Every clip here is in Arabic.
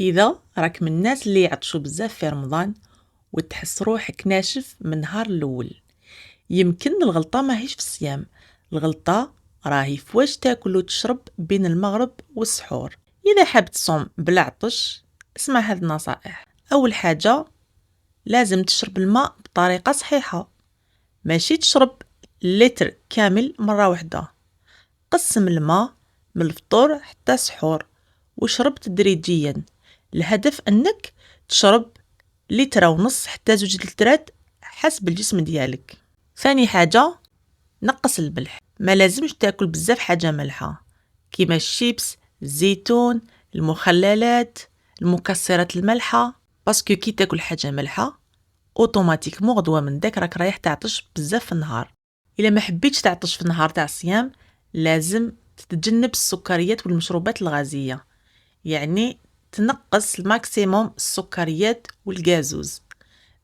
إذا راك من الناس اللي يعطشوا بزاف في رمضان وتحس روحك ناشف من النهار الأول، يمكن الغلطة ماهيش في الصيام، الغلطة راهي في واش تاكل وتشرب بين المغرب والسحور. إذا حاب تصوم بلا عطش اسمع هذه النصائح. أول حاجة، لازم تشرب الماء بطريقة صحيحة، ماشي تشرب لتر كامل مرة واحدة. قسم الماء من الفطور حتى السحور وشرب تدريجيا. الهدف أنك تشرب لتر ونص حتى 2 لترات حسب الجسم ديالك. ثاني حاجة، نقص الملح، ما لازمش تاكل بزاف حاجة ملحة كيما الشيبس، الزيتون، المخللات، المكسرات الملحة، باسكو كي تاكل حاجة ملحة اوتوماتيكمون غدوة من داك راك رايح تعطش بزاف في النهار. الا ما حبيتش تعطش في النهار تاع الصيام لازم تتجنب السكريات والمشروبات الغازية، يعني تنقص الماكسيموم السكريات والغازوز.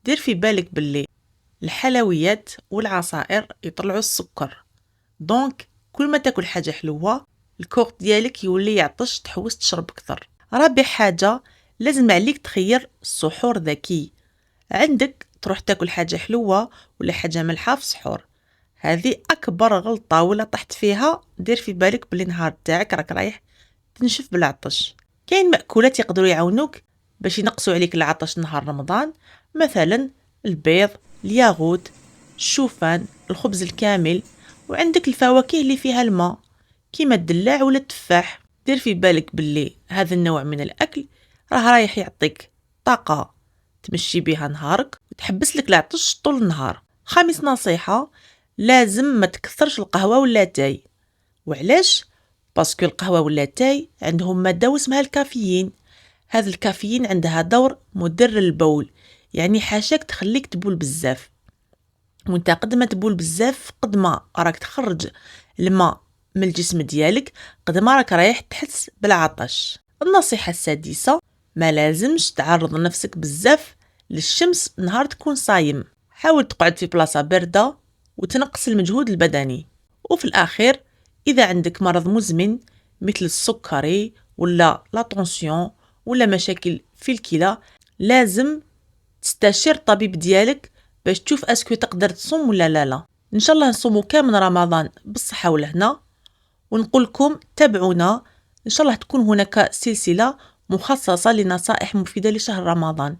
دير في بالك باللي الحلويات والعصائر يطلعوا السكر، دونك كل ما تاكل حاجة حلوة الكور ديالك يولي يعطش تحوس تشرب اكثر. رابع حاجة، لازم عليك تخير السحور ذكي. عندك تروح تاكل حاجة حلوة ولا حاجة ملحة في السحور، هذه أكبر غلطة ولا طحت فيها دير في بالك بلي نهار تاعك راك رايح تنشف بالعطش. كاين مأكولات يقدروا يعاونوك باش ينقصوا عليك العطش نهار رمضان، مثلا البيض، الياغوت، الشوفان، الخبز الكامل، وعندك الفواكه اللي فيها الماء كيما الدلاع ولا التفاح. دير في بالك باللي هذا النوع من الأكل راه رايح يعطيك طاقة تمشي بها نهارك وتحبس لك العطش طول النهار. خامس نصيحة، لازم ما تكثرش القهوة واللاتاي. وعلاش؟ باسكو القهوة واللاتاي عندهم مادة اسمها الكافيين. هذا الكافيين عندها دور مدر للبول، يعني حاشاك تخليك تبول بزاف، وانت قد ما تبول بزاف قد ما راك تخرج الماء من الجسم ديالك قد ما راك رايح تحس بالعطش. النصيحة السادسة، ما لازمش تعرض نفسك بزاف للشمس نهار تكون صايم، حاول تقعد في بلاصة باردة وتنقص المجهود البدني. وفي الأخير، إذا عندك مرض مزمن مثل السكري ولا لا ولا مشاكل في الكلى لازم تستشير الطبيب ديالك باش تشوف اسكو تقدر تصوم ولا لا. ان شاء الله نصوموا كامل رمضان بالصحة والهنا، ونقول لكم تابعونا ان شاء الله تكون هناك سلسلة مخصصة لنصائح مفيدة لشهر رمضان.